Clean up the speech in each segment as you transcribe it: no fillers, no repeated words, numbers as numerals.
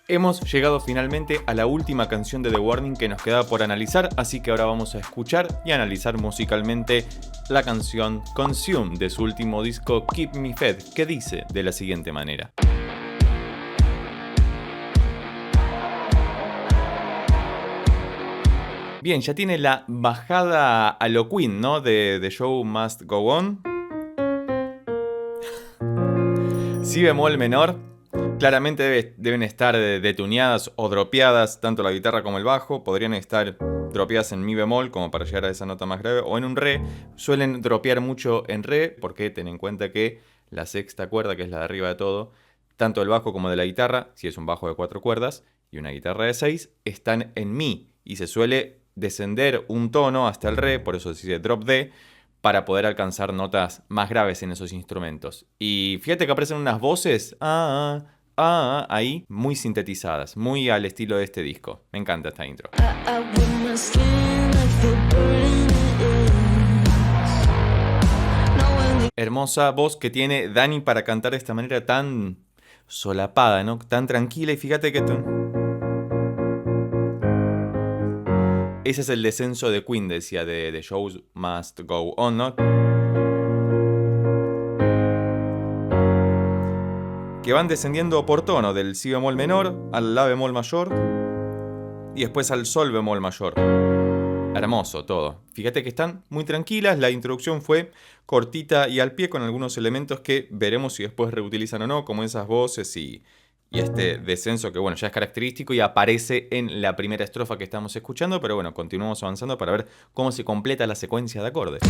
Hemos llegado finalmente a la última canción de The Warning que nos quedaba por analizar, así que ahora vamos a escuchar y analizar musicalmente la canción Consume de su último disco Keep Me Fed, que dice de la siguiente manera. Bien, ya tiene la bajada a lo Queen, ¿no? De The Show Must Go On. Si bemol menor. Claramente deben estar detuneadas o dropeadas tanto la guitarra como el bajo. Podrían estar dropeadas en mi bemol como para llegar a esa nota más grave, o en un re. Suelen dropear mucho en re porque ten en cuenta que la sexta cuerda, que es la de arriba de todo, tanto del bajo como de la guitarra, si es un bajo de 4 cuerdas y una guitarra de 6, están en mi y se suele descender un tono hasta el re, por eso se dice drop D, para poder alcanzar notas más graves en esos instrumentos. Y fíjate que aparecen unas voces ahí, muy sintetizadas, muy al estilo de este disco. Me encanta esta intro. Hermosa voz que tiene Dani para cantar de esta manera tan solapada, ¿no? Tan tranquila, y fíjate que ese es el descenso de Queen, decía, de The Show Must Go On, ¿no? Que van descendiendo por tono, del si bemol menor al la bemol mayor y después al sol bemol mayor. Hermoso todo. Fíjate que están muy tranquilas, la introducción fue cortita y al pie con algunos elementos que veremos si después reutilizan o no, como esas voces y este descenso que bueno, ya es característico y aparece en la primera estrofa que estamos escuchando, pero bueno, continuamos avanzando para ver cómo se completa la secuencia de acordes.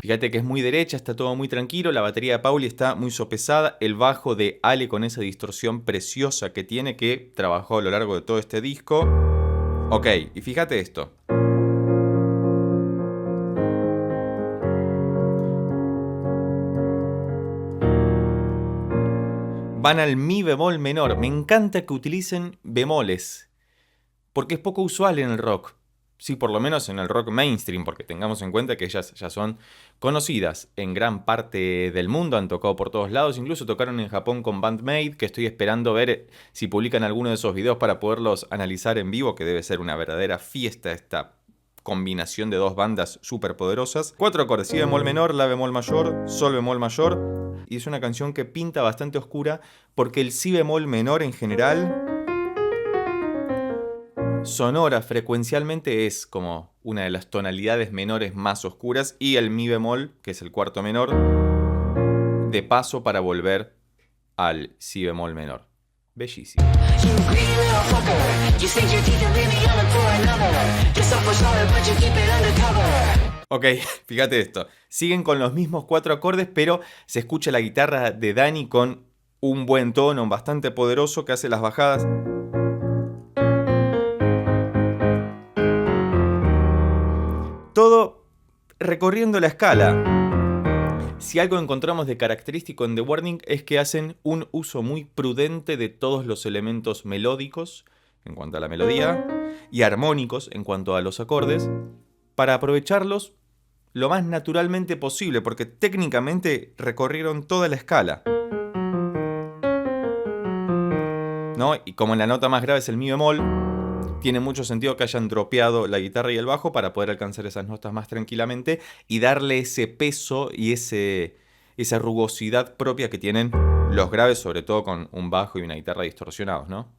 Fíjate que es muy derecha, está todo muy tranquilo, la batería de Pauli está muy sopesada, el bajo de Ale con esa distorsión preciosa que tiene, que trabajó a lo largo de todo este disco. Ok, y fíjate esto. Van al mi bemol menor. Me encanta que utilicen bemoles, porque es poco usual en el rock. Sí, por lo menos en el rock mainstream, porque tengamos en cuenta que ellas ya son conocidas en gran parte del mundo, han tocado por todos lados, incluso tocaron en Japón con Bandmate, que estoy esperando ver si publican alguno de esos videos para poderlos analizar en vivo, que debe ser una verdadera fiesta esta combinación de dos bandas súper poderosas. 4 acordes, si bemol menor, la bemol mayor, sol bemol mayor, y es una canción que pinta bastante oscura, porque el si bemol menor en general sonora frecuencialmente es como una de las tonalidades menores más oscuras, y el mi bemol, que es el cuarto menor, de paso para volver al si bemol menor. Bellísimo. Ok, fíjate esto. Siguen con los mismos 4 acordes, pero se escucha la guitarra de Dani con un buen tono bastante poderoso que hace las bajadas. Todo recorriendo la escala. Si algo encontramos de característico en The Warning es que hacen un uso muy prudente de todos los elementos melódicos en cuanto a la melodía y armónicos en cuanto a los acordes, para aprovecharlos lo más naturalmente posible, porque técnicamente recorrieron toda la escala, ¿no? Y como en la nota más grave es el mi bemol, tiene mucho sentido que hayan dropeado la guitarra y el bajo para poder alcanzar esas notas más tranquilamente y darle ese peso y esa rugosidad propia que tienen los graves, sobre todo con un bajo y una guitarra distorsionados, ¿no?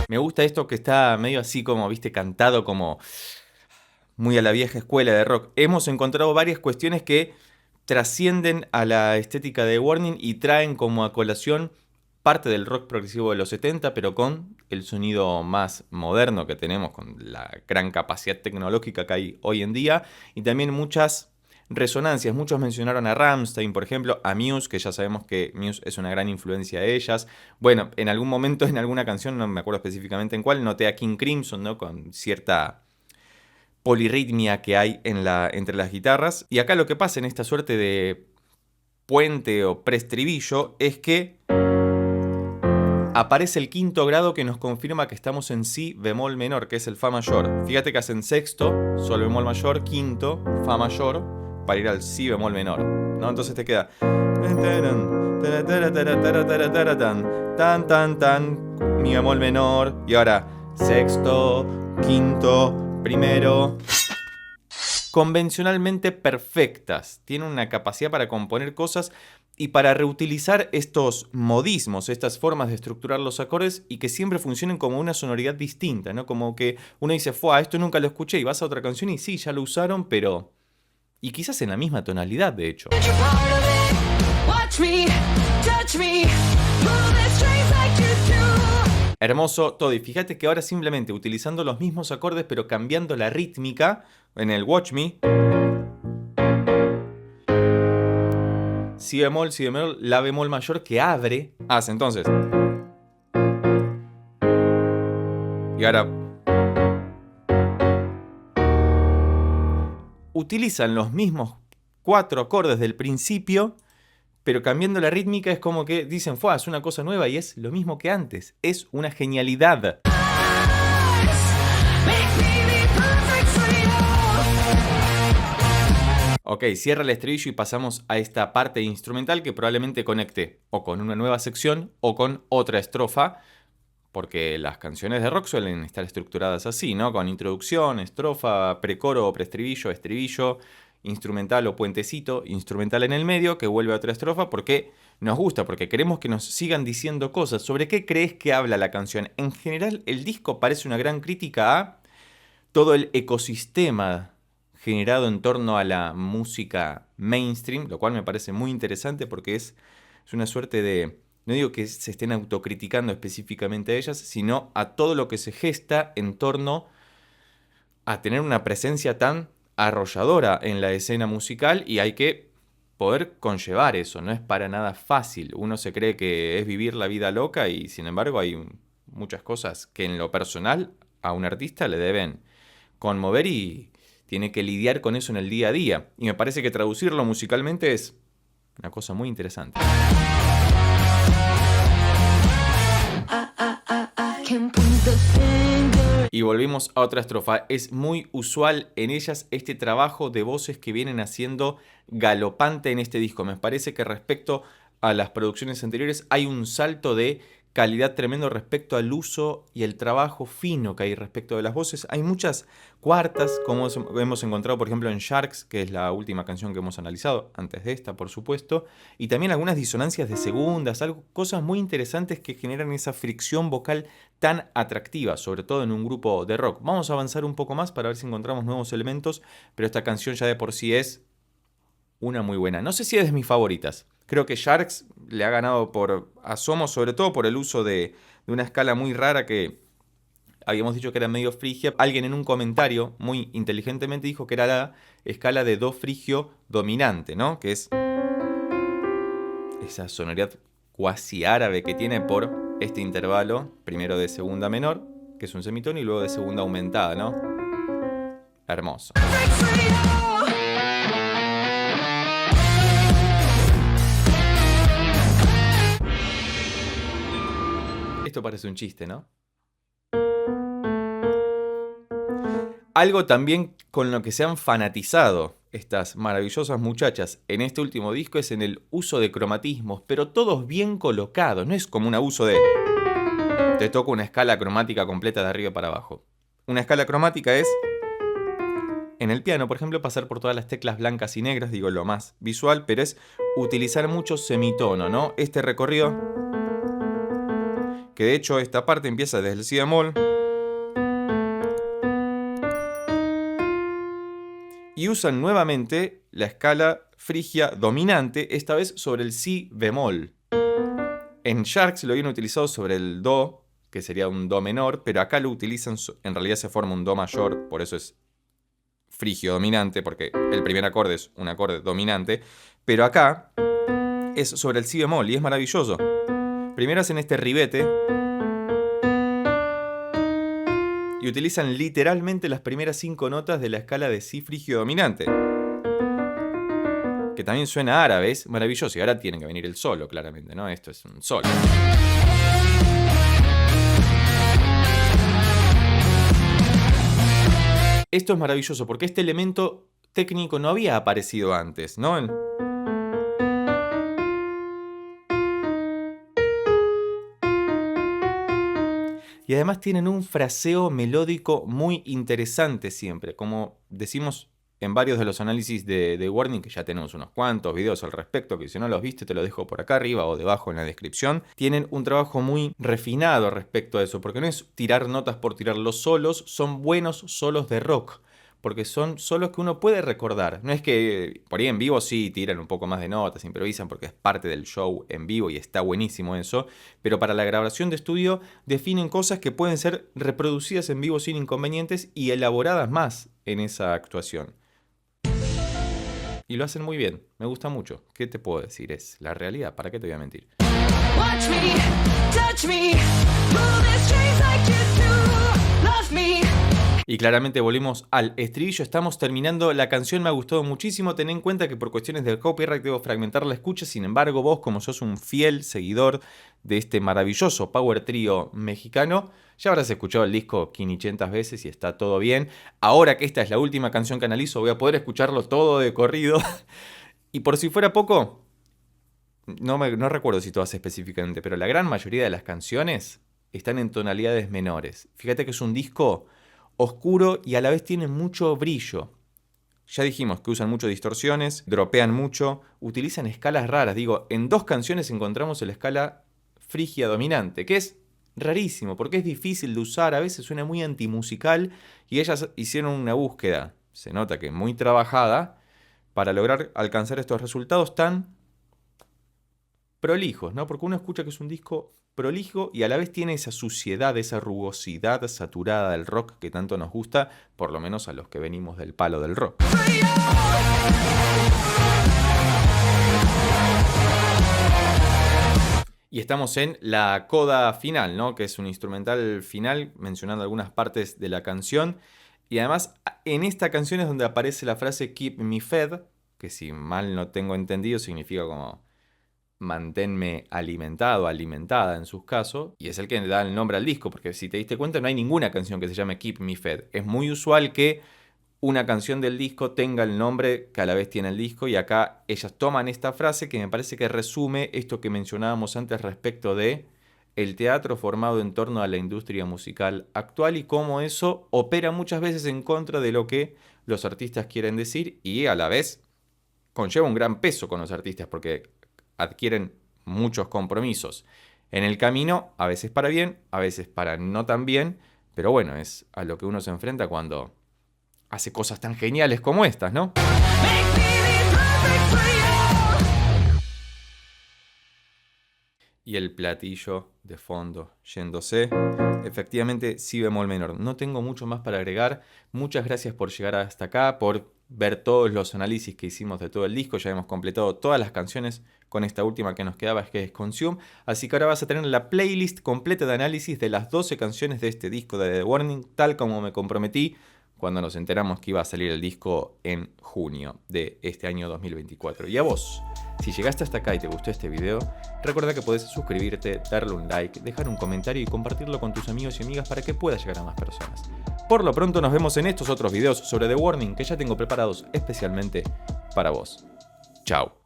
Me gusta esto que está medio así como, viste, cantado como muy a la vieja escuela de rock. Hemos encontrado varias cuestiones que trascienden a la estética de Warning y traen como a colación parte del rock progresivo de los 70, pero con el sonido más moderno que tenemos, con la gran capacidad tecnológica que hay hoy en día, y también muchas resonancias. Muchos mencionaron a Rammstein, por ejemplo, a Muse, que ya sabemos que Muse es una gran influencia de ellas. Bueno, en algún momento, en alguna canción, no me acuerdo específicamente en cuál, noté a King Crimson, ¿no? Con cierta polirritmia que hay entre las guitarras. Y acá lo que pasa en esta suerte de puente o preestribillo es que aparece el quinto grado que nos confirma que estamos en si bemol menor, que es el fa mayor. Fíjate que hacen sexto, sol bemol mayor, quinto, fa mayor, para ir al si bemol menor, ¿no? Entonces te queda tan tan tan, mi bemol menor, y ahora sexto, quinto, primero. Convencionalmente perfectas, tienen una capacidad para componer cosas y para reutilizar estos modismos, estas formas de estructurar los acordes y que siempre funcionen como una sonoridad distinta, ¿no? Como que uno dice, esto nunca lo escuché, y vas a otra canción y sí, ya lo usaron, pero... Y quizás en la misma tonalidad, de hecho. Hermoso todo, y fíjate que ahora simplemente utilizando los mismos acordes pero cambiando la rítmica en el Watch Me, si bemol, la bemol mayor que abre, hace entonces. Y ahora utilizan los mismos 4 acordes del principio, pero cambiando la rítmica. Es como que dicen, es una cosa nueva y es lo mismo que antes. Es una genialidad. Ok, cierra el estribillo y pasamos a esta parte instrumental que probablemente conecte o con una nueva sección o con otra estrofa, porque las canciones de rock suelen estar estructuradas así, ¿no? Con introducción, estrofa, precoro o preestribillo, estribillo, instrumental o puentecito, instrumental en el medio, que vuelve a otra estrofa, porque nos gusta, porque queremos que nos sigan diciendo cosas. ¿Sobre qué crees que habla la canción? En general, el disco parece una gran crítica a todo el ecosistema generado en torno a la música mainstream, lo cual me parece muy interesante porque es una suerte de... No digo que se estén autocriticando específicamente a ellas, sino a todo lo que se gesta en torno a tener una presencia tan arrolladora en la escena musical, y hay que poder conllevar eso. No es para nada fácil. Uno se cree que es vivir la vida loca y sin embargo hay muchas cosas que en lo personal a un artista le deben conmover y tiene que lidiar con eso en el día a día. Y me parece que traducirlo musicalmente es una cosa muy interesante. Y volvimos a otra estrofa. Es muy usual en ellas este trabajo de voces que vienen haciendo galopante en este disco. Me parece que respecto a las producciones anteriores hay un salto de calidad tremendo respecto al uso y el trabajo fino que hay respecto de las voces. Hay muchas cuartas, como hemos encontrado por ejemplo en Sharks, que es la última canción que hemos analizado, antes de esta por supuesto, y también algunas disonancias de segundas, cosas muy interesantes que generan esa fricción vocal tan atractiva, sobre todo en un grupo de rock. Vamos a avanzar un poco más para ver si encontramos nuevos elementos, pero esta canción ya de por sí es una muy buena. No sé si es de mis favoritas. Creo que Sharks le ha ganado por asomo, sobre todo por el uso de una escala muy rara que habíamos dicho que era medio frigia. Alguien en un comentario muy inteligentemente dijo que era la escala de do frigio dominante, ¿no? Que es esa sonoridad cuasi árabe que tiene por este intervalo, primero de segunda menor, que es un semitono, y luego de segunda aumentada, ¿no? Hermoso. Esto parece un chiste, ¿no? Algo también con lo que se han fanatizado estas maravillosas muchachas en este último disco es en el uso de cromatismos, pero todos bien colocados. No es como un abuso de... te toco una escala cromática completa de arriba para abajo. Una escala cromática es, en el piano, por ejemplo, pasar por todas las teclas blancas y negras, digo lo más visual, pero es utilizar mucho semitono, ¿no? Este recorrido, que de hecho esta parte empieza desde el si bemol y usan nuevamente la escala frigia dominante, esta vez sobre el si bemol. En Sharks lo habían utilizado sobre el do, que sería un do menor, pero acá lo utilizan, en realidad se forma un do mayor, por eso es frigio dominante, porque el primer acorde es un acorde dominante, pero acá es sobre el si bemol y es maravilloso. Primero hacen este ribete y utilizan literalmente las primeras 5 notas de la escala de si frigio dominante, que también suena árabe, es maravilloso. Y ahora tiene que venir el solo, claramente, ¿no? Esto es un solo. Esto es maravilloso porque este elemento técnico no había aparecido antes, ¿no? Y además tienen un fraseo melódico muy interesante siempre. Como decimos en varios de los análisis de Warning, que ya tenemos unos cuantos videos al respecto, que si no los viste te lo dejo por acá arriba o debajo en la descripción. Tienen un trabajo muy refinado respecto a eso, porque no es tirar notas por tirar los solos, son buenos solos de rock. Porque son solos que uno puede recordar. No es que por ahí en vivo sí tiran un poco más de notas, improvisan porque es parte del show en vivo y está buenísimo eso. Pero para la grabación de estudio definen cosas que pueden ser reproducidas en vivo sin inconvenientes y elaboradas más en esa actuación. Y lo hacen muy bien, me gusta mucho. ¿Qué te puedo decir? Es la realidad, ¿para qué te voy a mentir? Watch me, touch me, pull the strings like you do, love me. Y claramente volvemos al estribillo, estamos terminando la canción, me ha gustado muchísimo, ten en cuenta que por cuestiones de copyright debo fragmentar la escucha, sin embargo vos como sos un fiel seguidor de este maravilloso power trio mexicano, ya habrás escuchado el disco 500 veces y está todo bien. Ahora que esta es la última canción que analizo voy a poder escucharlo todo de corrido. Y por si fuera poco, no recuerdo si todas específicamente, pero la gran mayoría de las canciones están en tonalidades menores. Fíjate que es un disco oscuro y a la vez tiene mucho brillo. Ya dijimos que usan mucho distorsiones, dropean mucho, utilizan escalas raras. Digo, en 2 canciones encontramos la escala frigia dominante, que es rarísimo porque es difícil de usar, a veces suena muy antimusical y ellas hicieron una búsqueda, se nota que muy trabajada, para lograr alcanzar estos resultados tan prolijos, ¿no? Porque uno escucha que es un disco prolijo y a la vez tiene esa suciedad, esa rugosidad saturada del rock que tanto nos gusta, por lo menos a los que venimos del palo del rock. Y estamos en la coda final, ¿no? Que es un instrumental final, mencionando algunas partes de la canción. Y además, en esta canción es donde aparece la frase Keep me fed, que si mal no tengo entendido significa como manténme alimentado, alimentada en sus casos, y es el que le da el nombre al disco, porque si te diste cuenta no hay ninguna canción que se llame Keep Me Fed. Es muy usual que una canción del disco tenga el nombre que a la vez tiene el disco, y acá ellas toman esta frase que me parece que resume esto que mencionábamos antes respecto de el teatro formado en torno a la industria musical actual y cómo eso opera muchas veces en contra de lo que los artistas quieren decir y a la vez conlleva un gran peso con los artistas porque adquieren muchos compromisos en el camino, a veces para bien, a veces para no tan bien, pero bueno, es a lo que uno se enfrenta cuando hace cosas tan geniales como estas, ¿no? Y el platillo de fondo yéndose. Efectivamente, si bemol menor. No tengo mucho más para agregar. Muchas gracias por llegar hasta acá, por ver todos los análisis que hicimos de todo el disco. Ya hemos completado todas las canciones con esta última que nos quedaba, que es Consume. Así que ahora vas a tener la playlist completa de análisis de las 12 canciones de este disco de The Warning, tal como me comprometí cuando nos enteramos que iba a salir el disco en junio de este año 2024. Y a vos, si llegaste hasta acá y te gustó este video, recuerda que podés suscribirte, darle un like, dejar un comentario y compartirlo con tus amigos y amigas para que pueda llegar a más personas. Por lo pronto nos vemos en estos otros videos sobre The Warning que ya tengo preparados especialmente para vos. Chao.